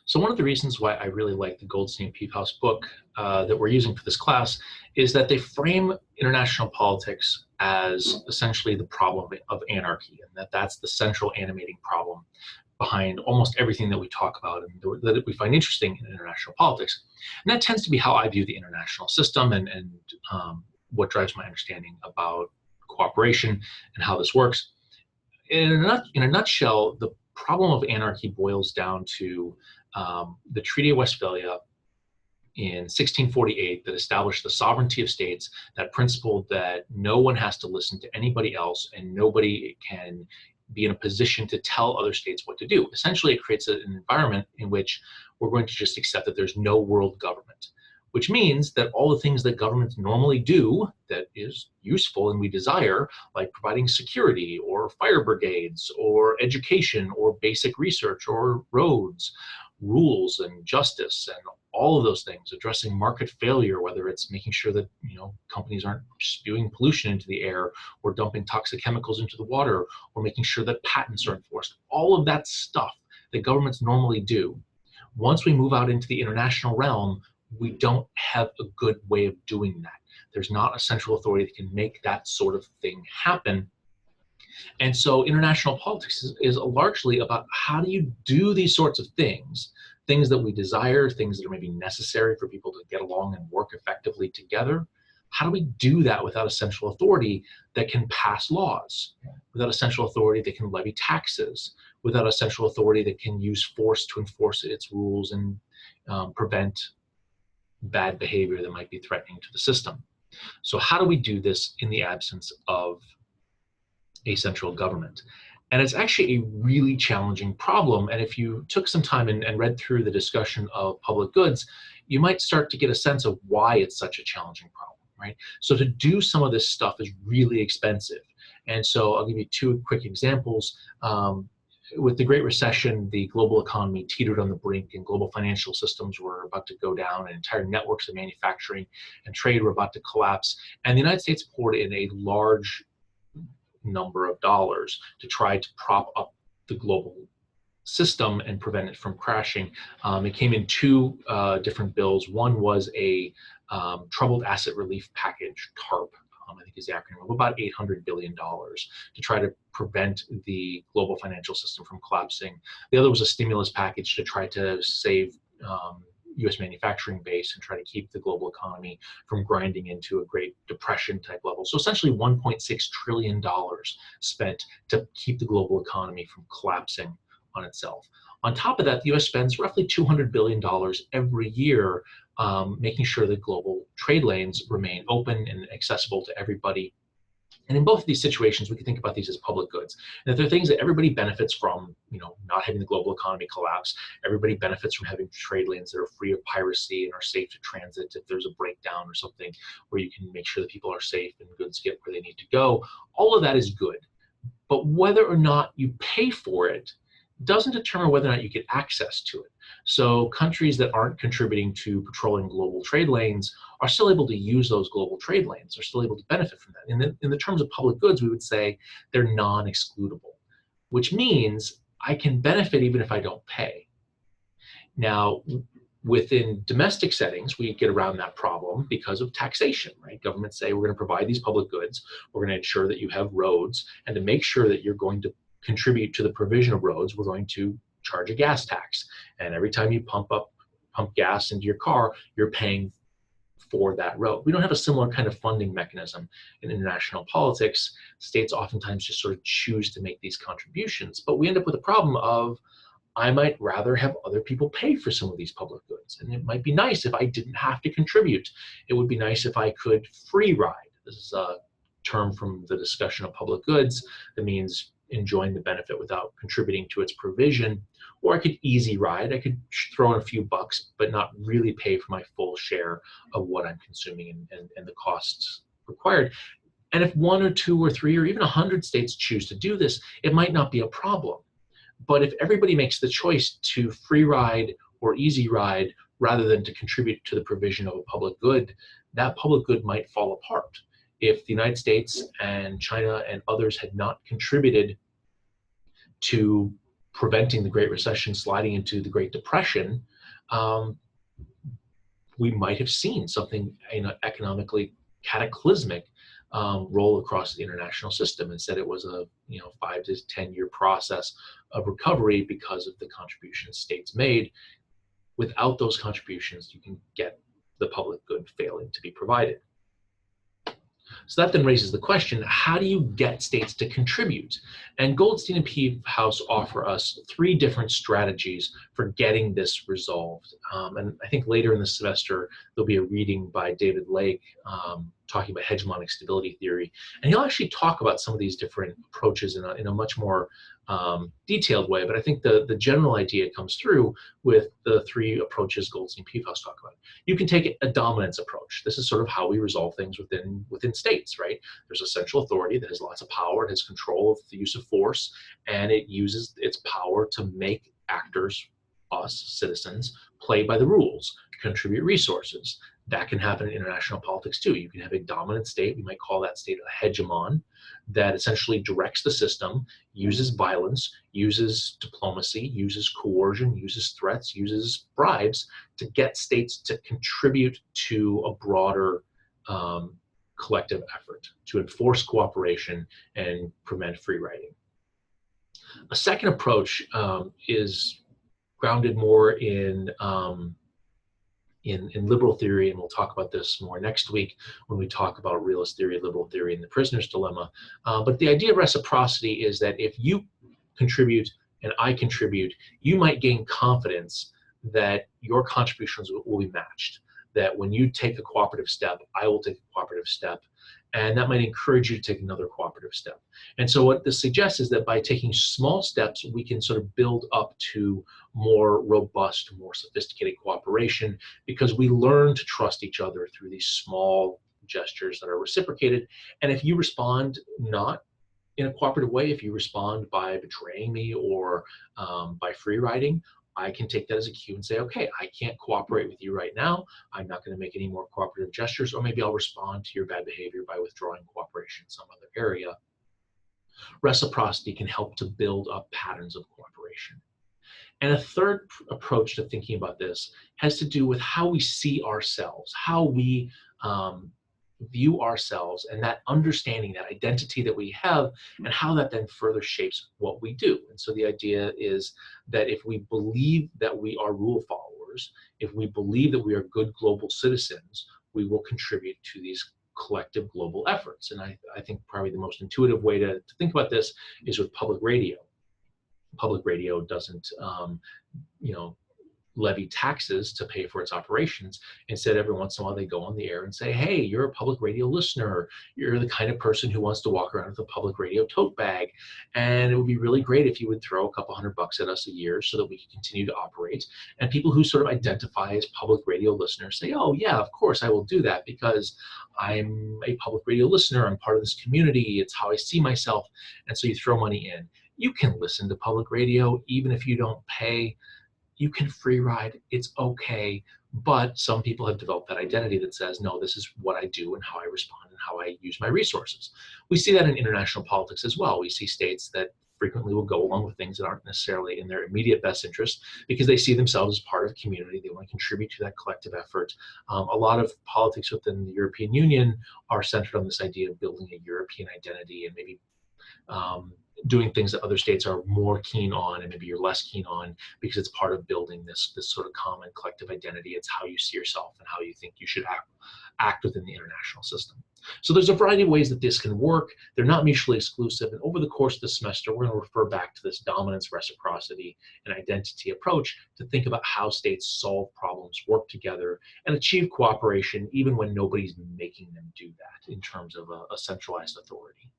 So one of the reasons why I really like the Goldstein-Peephouse book that we're using for this class is that they frame international politics as essentially the problem of anarchy, and that's the central animating problem behind almost everything that we talk about and that we find interesting in international politics. And that tends to be how I view the international system and what drives my understanding about cooperation and how this works. In a nutshell, the problem of anarchy boils down to the Treaty of Westphalia in 1648 that established the sovereignty of states, that principle that no one has to listen to anybody else and nobody can be in a position to tell other states what to do. Essentially, it creates an environment in which we're going to just accept that there's no world government, which means that all the things that governments normally do that is useful and we desire, like providing security or fire brigades or education or basic research or roads, rules and justice and all of those things, addressing market failure, whether it's making sure that companies aren't spewing pollution into the air or dumping toxic chemicals into the water or making sure that patents are enforced, all of that stuff that governments normally do. Once we move out into the international realm, we don't have a good way of doing that. There's not a central authority that can make that sort of thing happen. And so international politics is largely about how do you do these sorts of things that we desire, things that are maybe necessary for people to get along and work effectively together. How do we do that without a central authority that can pass laws, without a central authority that can levy taxes, without a central authority that can use force to enforce its rules and prevent bad behavior that might be threatening to the system? So how do we do this in the absence of a central government? And it's actually a really challenging problem. And if you took some time and read through the discussion of public goods, you might start to get a sense of why it's such a challenging problem, right? So to do some of this stuff is really expensive. And so I'll give you two quick examples. With the Great Recession, the global economy teetered on the brink and global financial systems were about to go down and entire networks of manufacturing and trade were about to collapse. And the United States poured in a large number of dollars to try to prop up the global system and prevent it from crashing. It came in two different bills. One was a troubled asset relief package, TARP, I think is the acronym, of about $800 billion to try to prevent the global financial system from collapsing. The other was a stimulus package to try to save U.S. manufacturing base and try to keep the global economy from grinding into a Great Depression type level. So essentially $1.6 trillion spent to keep the global economy from collapsing on itself. On top of that, the U.S. spends roughly $200 billion every year making sure that global trade lanes remain open and accessible to everybody. And in both of these situations, we can think about these as public goods. And if they're things that everybody benefits from, not having the global economy collapse, everybody benefits from having trade lanes that are free of piracy and are safe to transit if there's a breakdown or something where you can make sure that people are safe and goods get where they need to go. All of that is good. But whether or not you pay for it doesn't determine whether or not you get access to it. So countries that aren't contributing to patrolling global trade lanes are still able to use those global trade lanes, are still able to benefit from that. In the terms of public goods, we would say they're non-excludable, which means I can benefit even if I don't pay. Now, within domestic settings, we get around that problem because of taxation, right? Governments say we're going to provide these public goods, we're going to ensure that you have roads, and to make sure that you're going to contribute to the provision of roads, we're going to charge a gas tax. And every time you pump gas into your car, you're paying for that road. We don't have a similar kind of funding mechanism in international politics. States oftentimes just sort of choose to make these contributions, but we end up with a problem of, I might rather have other people pay for some of these public goods. And it might be nice if I didn't have to contribute. It would be nice if I could free ride. This is a term from the discussion of public goods that means enjoying the benefit without contributing to its provision. Or I could easy ride. I could throw in a few bucks, but not really pay for my full share of what I'm consuming and the costs required. And if one or two or three or even 100 states choose to do this, it might not be a problem. But if everybody makes the choice to free ride or easy ride rather than to contribute to the provision of a public good, that public good might fall apart. If the United States and China and others had not contributed to preventing the Great Recession sliding into the Great Depression, we might have seen something economically cataclysmic roll across the international system. Instead, it was a 5 to 10 year process of recovery because of the contributions states made. Without those contributions, you can get the public good failing to be provided. So that then raises the question, how do you get states to contribute? And Goldstein and Peavehouse offer us 3 different strategies for getting this resolved. And I think later in the semester, there'll be a reading by David Lake talking about hegemonic stability theory. And he'll actually talk about some of these different approaches in a much more detailed way. But I think the general idea comes through with the 3 approaches Goldstein and Peavehouse talk about. You can take a dominance approach. This is sort of how we resolve things within states, right? There's a central authority that has lots of power, it has control of the use of force, and it uses its power to make actors, us citizens, play by the rules, contribute resources. That can happen in international politics too. You can have a dominant state, we might call that state a hegemon, that essentially directs the system, uses violence, uses diplomacy, uses coercion, uses threats, uses bribes to get states to contribute to a broader collective effort to enforce cooperation and prevent free riding. A second approach is grounded more in liberal theory, and we'll talk about this more next week when we talk about realist theory, liberal theory, and the prisoner's dilemma. But the idea of reciprocity is that if you contribute and I contribute, you might gain confidence that your contributions will be matched, that when you take a cooperative step, I will take a cooperative step, and that might encourage you to take another cooperative step. And so what this suggests is that by taking small steps, we can sort of build up to more robust, more sophisticated cooperation, because we learn to trust each other through these small gestures that are reciprocated. And if you respond not in a cooperative way, if you respond by betraying me or by free riding, I can take that as a cue and say, okay, I can't cooperate with you right now. I'm not going to make any more cooperative gestures, or maybe I'll respond to your bad behavior by withdrawing cooperation in some other area. Reciprocity can help to build up patterns of cooperation. And a third approach to thinking about this has to do with how we see ourselves, how we view ourselves, and that understanding, that identity that we have, and how that then further shapes what we do. And so the idea is that if we believe that we are rule followers, if we believe that we are good global citizens, we will contribute to these collective global efforts. And I think probably the most intuitive way to think about this is with public radio. Public radio doesn't levy taxes to pay for its operations. Instead, every once in a while they go on the air and say, hey, you're a public radio listener, you're the kind of person who wants to walk around with a public radio tote bag, and it would be really great if you would throw a couple $100 at us a year so that we can continue to operate. And people who sort of identify as public radio listeners say, oh yeah, of course I will do that because I'm a public radio listener, I'm part of this community, it's how I see myself. And so you throw money in. You can listen to public radio even if you don't pay. You can free ride, it's okay. But some people have developed that identity that says, no, this is what I do and how I respond and how I use my resources. We see that in international politics as well. We see states that frequently will go along with things that aren't necessarily in their immediate best interest because they see themselves as part of a community. They want to contribute to that collective effort. A lot of politics within the European Union are centered on this idea of building a European identity and maybe doing things that other states are more keen on and maybe you're less keen on because it's part of building this sort of common collective identity. It's how you see yourself and how you think you should act within the international system. So there's a variety of ways that this can work. They're not mutually exclusive. And over the course of the semester, we're going to refer back to this dominance, reciprocity, and identity approach to think about how states solve problems, work together, and achieve cooperation even when nobody's making them do that in terms of a centralized authority.